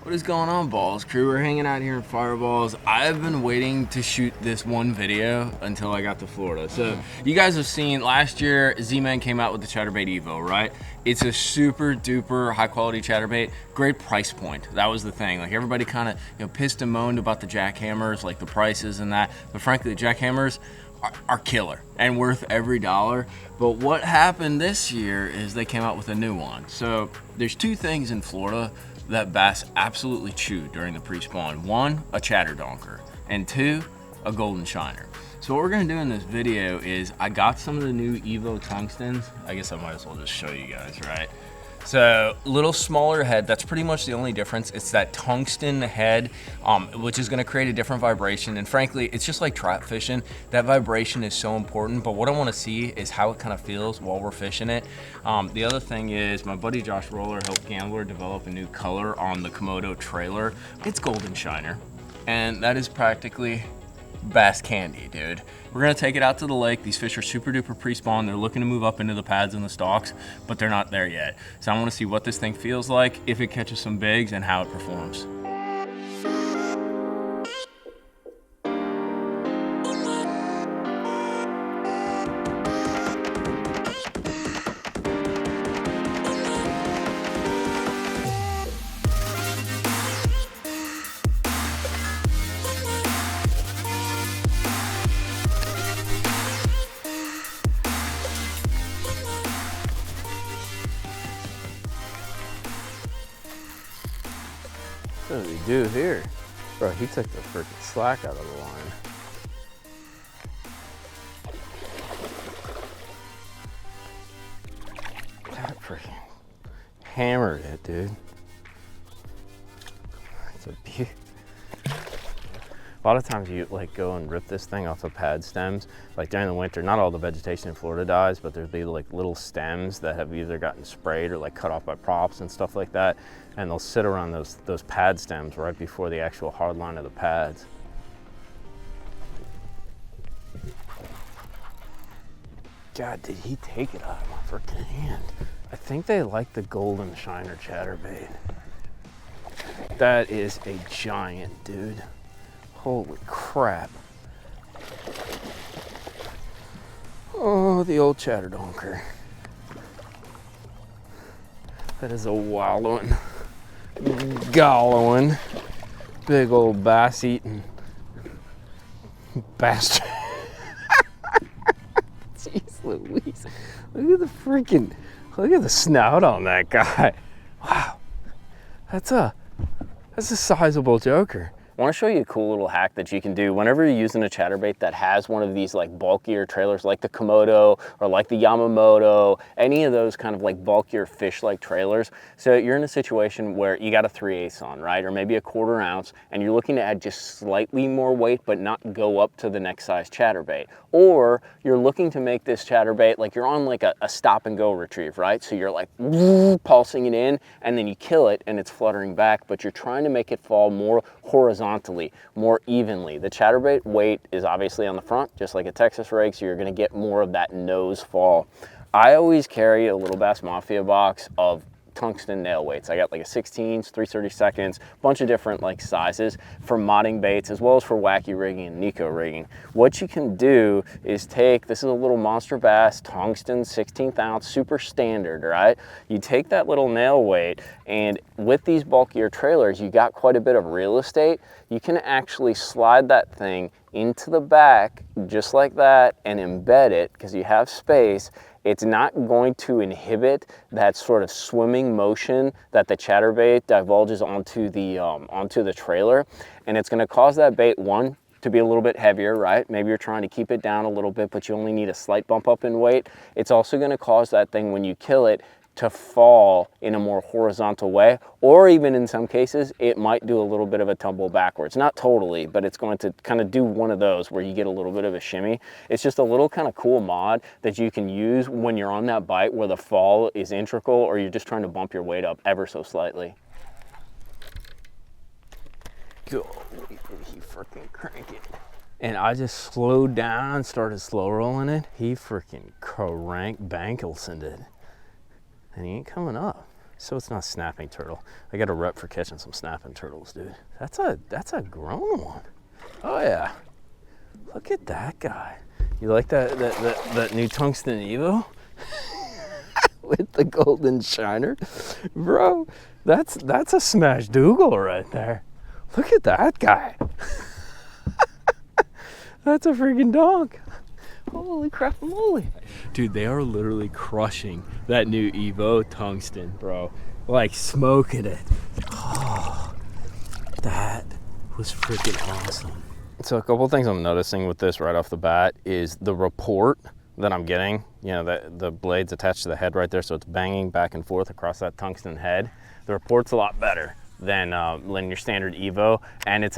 What is going on, Balls crew? We're hanging out here in Fireballs. I've been waiting to shoot this one video until I got to Florida. So you guys have seen last year, Z-Man came out with the Chatterbait EVO, right? It's a super duper high quality chatterbait, great price point. That was the thing. Like everybody kind of pissed and moaned about the jackhammers, like the prices and that. But frankly, the jackhammers are killer and worth every dollar. But what happened this year is they came out with a new one. So there's two things in Florida that bass absolutely chewed during the pre-spawn. One, a chatterdonker, and two, a golden shiner. So what we're gonna do in this video is I got some of the new EVO Tungstens. I guess I might as well just show you guys, right? So little smaller head, that's pretty much the only difference. It's that tungsten head, which is gonna create a different vibration. And frankly, it's just like trap fishing. That vibration is so important, but what I wanna see is how it kind of feels while we're fishing it. The other thing is my buddy Josh Roller helped Gambler develop a new color on the Komodo trailer. It's golden shiner, and that is practically bass candy, dude. We're gonna take it out to the lake. These fish are super duper pre-spawn. They're looking to move up into the pads and the stalks, but they're not there yet. So I wanna see what this thing feels like, if it catches some bigs, and how it performs. What does he do here? Bro, he took the freaking slack out of the line. That freaking hammered it, dude. It's a beauty. A lot of times you like go and rip this thing off of pad stems. Like during the winter, not all the vegetation in Florida dies, but there'll be like little stems that have either gotten sprayed or like cut off by props and stuff like that. And they'll sit around those pad stems right before the actual hard line of the pads. God, did he take it out of my freaking hand? I think they like the golden shiner chatterbait. That is a giant, dude. Holy crap. Oh, the old chatterdonker. That is a wallowing, gollowing, big old bass eating bastard. Jeez Louise. Look at the snout on that guy. Wow. That's a sizable joker. I want to show you a cool little hack that you can do whenever you're using a chatterbait that has one of these like bulkier trailers like the Komodo or like the Yamamoto, any of those kind of like bulkier fish-like trailers. So you're in a situation where you got a 3/8 on, right? Or maybe a 1/4 ounce, and you're looking to add just slightly more weight but not go up to the next size chatterbait. Or you're looking to make this chatterbait like you're on like a stop and go retrieve, right? So you're like pulsing it in and then you kill it and it's fluttering back, but you're trying to make it fall more horizontally, more evenly. The chatterbait weight is obviously on the front, just like a Texas rig, so you're gonna get more of that nose fall. I always carry a Little Bass Mafia box of tungsten nail weights. I got like a 16s, 3/32, bunch of different like sizes for modding baits as well as for wacky rigging and Nico rigging. What you can do is take, this is a little Monster Bass tungsten 16th ounce, super standard, right? You take that little nail weight, and with these bulkier trailers, you got quite a bit of real estate. You can actually slide that thing into the back just like that and embed it because you have space. It's not going to inhibit that sort of swimming motion that the chatterbait divulges onto the trailer, and it's going to cause that bait, one, to be a little bit heavier, right? Maybe you're trying to keep it down a little bit, but you only need a slight bump up in weight. It's also going to cause that thing, when you kill it, to fall in a more horizontal way, or even in some cases, it might do a little bit of a tumble backwards. Not totally, but it's going to kind of do one of those where you get a little bit of a shimmy. It's just a little kind of cool mod that you can use when you're on that bite where the fall is integral or you're just trying to bump your weight up ever so slightly. Golly, did he freaking crank it. And I just slowed down, started slow rolling it. He freaking cranked Bankelson did. And he ain't coming up. So it's not a snapping turtle. I got a rep for catching some snapping turtles, dude. That's a grown one. Oh yeah. Look at that guy. You like that new Tungsten EVO? With the golden shiner? Bro, that's a smash doogle right there. Look at that guy. That's a freaking donk. Holy crap moly. Dude, they are literally crushing that new EVO Tungsten, bro. Like smoking it. Oh, that was freaking awesome. So a couple of things I'm noticing with this right off the bat is the report that I'm getting, you know, the blade's attached to the head right there, so it's banging back and forth across that tungsten head. The report's a lot better than your standard EVO, and it's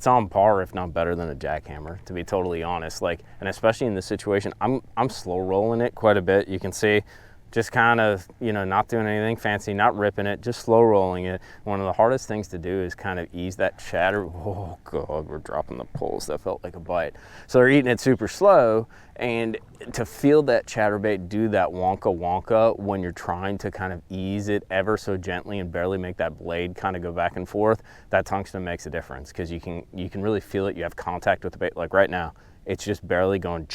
on par, if not better, than a jackhammer, to be totally honest. Like, and especially in this situation, I'm slow rolling it quite a bit. You can see, just kind of, you know, not doing anything fancy, not ripping it, just slow rolling it. One of the hardest things to do is kind of ease that chatter. Oh God, we're dropping the poles. That felt like a bite. So they're eating it super slow, and to feel that chatterbait do that wonka wonka when you're trying to kind of ease it ever so gently and barely make that blade kind of go back and forth, that tungsten makes a difference, because you can really feel it. You have contact with the bait. Like right now, it's just barely going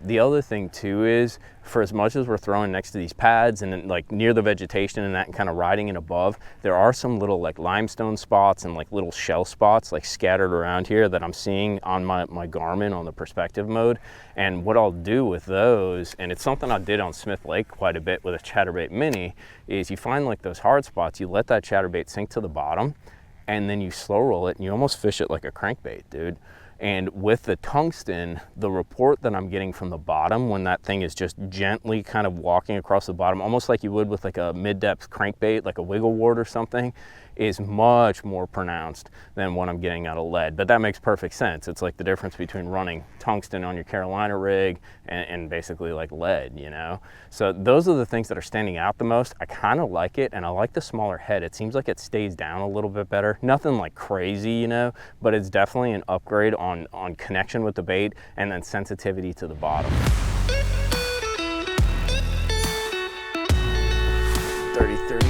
the other thing too is, for as much as we're throwing next to these pads and like near the vegetation and that, and kind of riding it above, there are some little like limestone spots and like little shell spots like scattered around here that I'm seeing on my Garmin on the perspective mode. And what I'll do with those, and it's something I did on Smith Lake quite a bit with a chatterbait mini, is you find like those hard spots, you let that chatterbait sink to the bottom, and then you slow roll it and you almost fish it like a crankbait, dude. And with the tungsten, the report that I'm getting from the bottom when that thing is just gently kind of walking across the bottom, almost like you would with like a mid-depth crankbait, like a wiggle wart or something, is much more pronounced than what I'm getting out of lead. But that makes perfect sense. It's like the difference between running tungsten on your Carolina rig and basically like lead, you know? So those are the things that are standing out the most. I kind of like it, and I like the smaller head. It seems like it stays down a little bit better. Nothing like crazy, you know, but it's definitely an upgrade on connection with the bait and then sensitivity to the bottom. 30-30.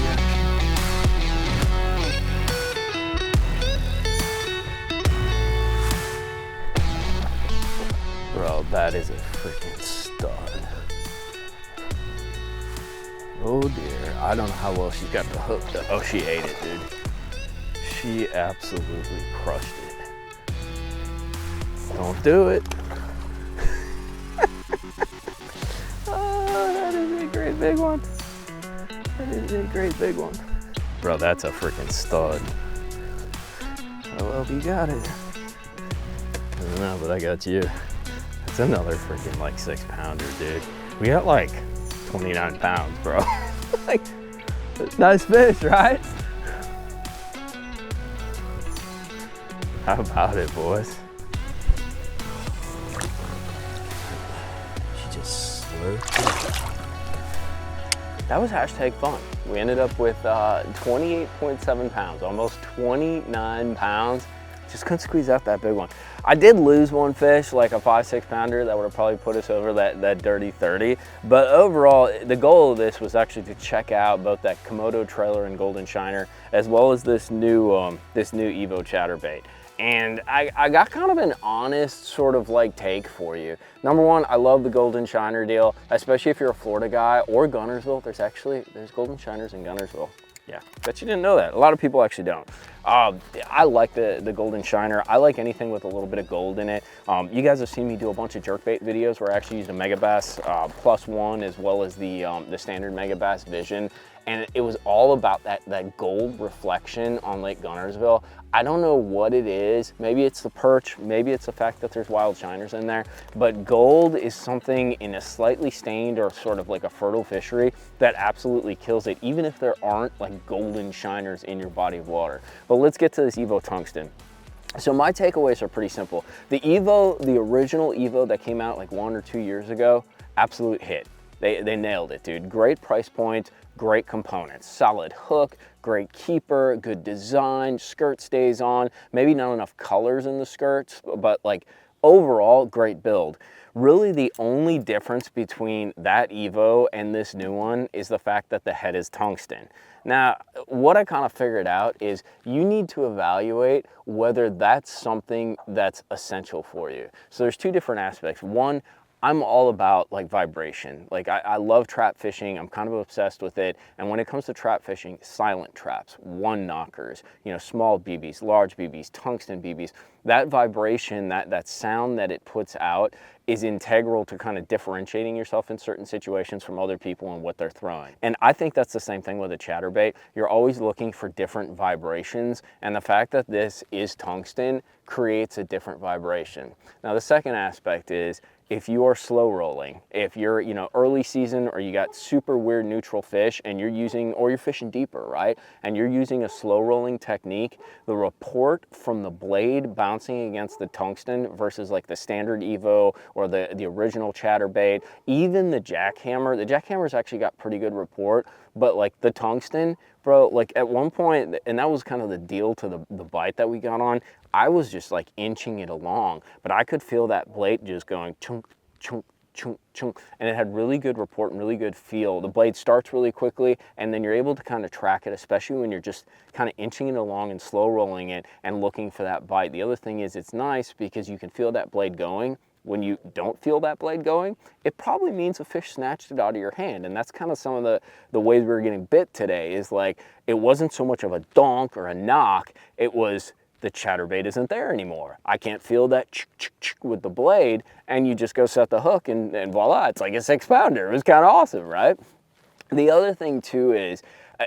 Bro, that is a freaking stud. Oh dear, I don't know how well she got the hook though. Oh, she ate it, dude. She absolutely crushed it. Don't do it. Oh, that is a great big one. That is a great big one. Bro, that's a freaking stud. Oh, well, you got it. I don't know, but I got you. It's another freaking like 6-pounder, dude. We got like 29 pounds, bro. Like, nice fish, right? How about it, boys? She just slurped it. That was hashtag fun. We ended up with 28.7 pounds, almost 29 pounds. Just couldn't squeeze out that big one. I did lose one fish, like a 5-6 pounder, that would have probably put us over that dirty 30. But overall, the goal of this was actually to check out both that Komodo trailer and golden shiner, as well as this new EVO Chatterbait. And I got kind of an honest sort of like take for you. Number one, I love the golden shiner deal, especially if you're a Florida guy or Gunnersville. There's golden shiners in Gunnersville. Yeah, bet you didn't know that. A lot of people actually don't. I like the golden shiner. I like anything with a little bit of gold in it. You guys have seen me do a bunch of jerkbait videos where I actually used a Megabass +1 as well as the standard Megabass Vision. And it was all about that gold reflection on Lake Gunnersville. I don't know what it is. Maybe it's the perch, maybe it's the fact that there's wild shiners in there, but gold is something in a slightly stained or sort of like a fertile fishery that absolutely kills it, even if there aren't like golden shiners in your body of water. But let's get to this EVO Tungsten. So my takeaways are pretty simple. The original EVO that came out like 1 or 2 years ago, absolute hit. They nailed it, dude. Great price point, great components, solid hook, great keeper, good design, skirt stays on, maybe not enough colors in the skirts, but like overall, great build. Really, the only difference between that Evo and this new one is the fact that the head is tungsten. Now, what I kind of figured out is you need to evaluate whether that's something that's essential for you. So there's two different aspects. One, I'm all about like vibration. Like I love trap fishing. I'm kind of obsessed with it. And when it comes to trap fishing, silent traps, one knockers, you know, small BBs, large BBs, tungsten BBs, that vibration, that sound that it puts out is integral to kind of differentiating yourself in certain situations from other people and what they're throwing. And I think that's the same thing with a chatterbait. You're always looking for different vibrations, and the fact that this is tungsten creates a different vibration. Now, the second aspect is if you are slow rolling, if you're, you know, early season or you got super weird neutral fish and you're using, or you're fishing deeper, right? And you're using a slow rolling technique, the report from the blade bouncing against the tungsten versus like the standard Evo or the original chatterbait, even the jackhammer's actually got pretty good report, but like the tungsten, bro, like at one point, and that was kind of the deal to the bite that we got on, I was just like inching it along, but I could feel that blade just going chunk, chunk, chunk, chunk, and it had really good report and really good feel. The blade starts really quickly, and then you're able to kind of track it, especially when you're just kind of inching it along and slow rolling it and looking for that bite. The other thing is it's nice because you can feel that blade going. When you don't feel that blade going, it probably means a fish snatched it out of your hand. And that's kind of some of the ways we were getting bit today, is like, it wasn't so much of a donk or a knock, it was the chatterbait isn't there anymore. I can't feel that with the blade, and you just go set the hook and voila, it's like a 6-pounder. It was kind of awesome, right? The other thing too is,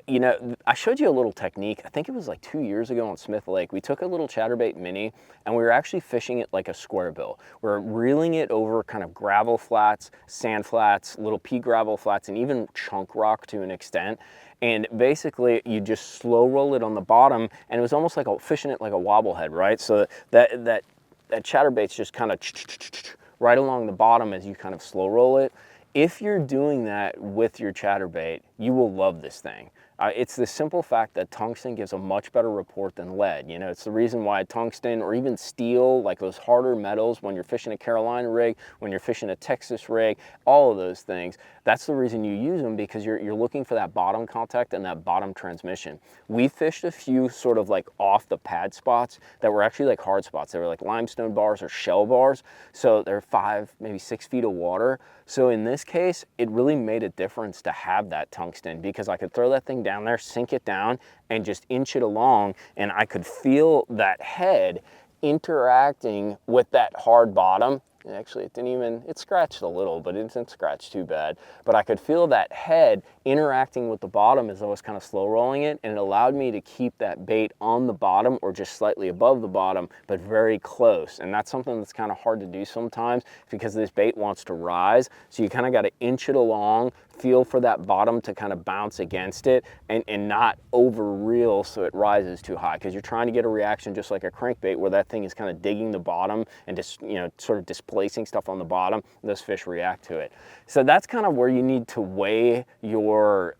you know, I showed you a little technique, I think it was like 2 years ago on Smith Lake. We took a little chatterbait mini and we were actually fishing it like a square bill. We're reeling it over kind of gravel flats, sand flats, little pea gravel flats, and even chunk rock to an extent. And basically you just slow roll it on the bottom, and it was almost like fishing it like a wobblehead, right? So that chatterbait's just kind of right along the bottom as you kind of slow roll it. If you're doing that with your chatterbait, you will love this thing. It's the simple fact that tungsten gives a much better report than lead. You know, it's the reason why tungsten or even steel, like those harder metals, when you're fishing a Carolina rig, when you're fishing a Texas rig, all of those things, that's the reason you use them, because you're looking for that bottom contact and that bottom transmission. We fished a few sort of like off the pad spots that were actually like hard spots. They were like limestone bars or shell bars. So they're 5, maybe 6 feet of water. So in this case, it really made a difference to have that tungsten, because I could throw that thing down there, sink it down, and just inch it along, and I could feel that head interacting with that hard bottom. Actually, it didn't even, it scratched a little, but it didn't scratch too bad. But I could feel that head interacting with the bottom as I was kind of slow rolling it, and it allowed me to keep that bait on the bottom or just slightly above the bottom, but very close. And that's something that's kind of hard to do sometimes, because this bait wants to rise. So you kind of got to inch it along, feel for that bottom to kind of bounce against it, and not over reel so it rises too high, because you're trying to get a reaction just like a crankbait where that thing is kind of digging the bottom and just, you know, sort of displacing stuff on the bottom, and those fish react to it. So that's kind of where you need to weigh your,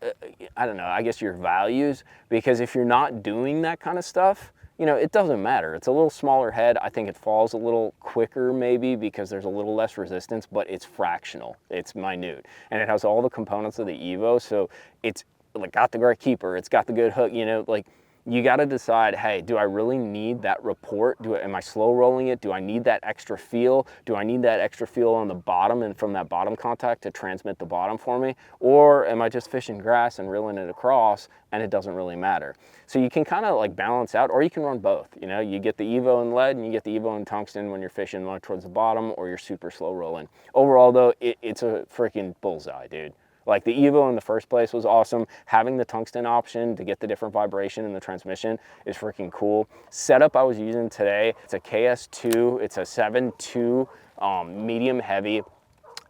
I don't know, I guess your values, because if you're not doing that kind of stuff, you know, it doesn't matter. It's a little smaller head. I think it falls a little quicker maybe because there's a little less resistance, but it's fractional. It's minute. And it has all the components of the Evo. So it's like got the great keeper. It's got the good hook, you know, like you got to decide, hey, do I really need that report? Am I slow rolling it? Do I need that extra feel? Do I need that extra feel on the bottom and from that bottom contact to transmit the bottom for me? Or am I just fishing grass and reeling it across and it doesn't really matter? So you can kind of like balance out, or you can run both. You know, you get the Evo in lead and you get the Evo in tungsten when you're fishing more towards the bottom, or you're super slow rolling. Overall though, it's a freaking bullseye, dude. Like the Evo in the first place was awesome. Having the tungsten option to get the different vibration in the transmission is freaking cool. Setup I was using today, it's a KS2, it's a 7.2 medium heavy.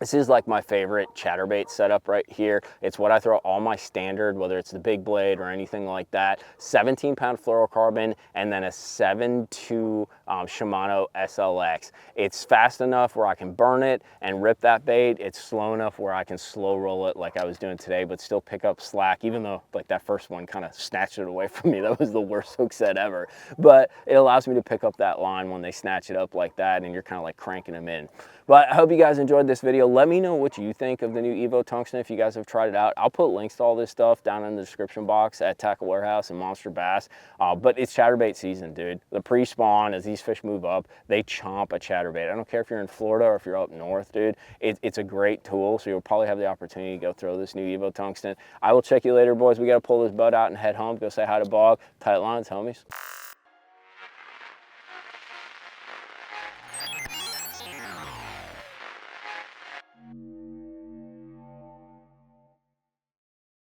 This is like my favorite chatterbait setup right here. It's what I throw all my standard, whether it's the big blade or anything like that. 17-pound fluorocarbon, and then a 7.2 Shimano SLX. It's fast enough where I can burn it and rip that bait. It's slow enough where I can slow roll it like I was doing today, but still pick up slack, even though like that first one kind of snatched it away from me. That was the worst hook set ever. But it allows me to pick up that line when they snatch it up like that, and you're kind of like cranking them in. But I hope you guys enjoyed this video. Let me know what you think of the new EVO Tungsten if you guys have tried it out. I'll put links to all this stuff down in the description box at Tackle Warehouse and Monster Bass. But it's chatterbait season, dude. The pre-spawn, as these fish move up, they chomp a chatterbait. I don't care if you're in Florida or if you're up north, dude. It's a great tool, so you'll probably have the opportunity to go throw this new EVO Tungsten. I will check you later, boys. We got to pull this boat out and head home. Go say hi to Bog. Tight lines, homies.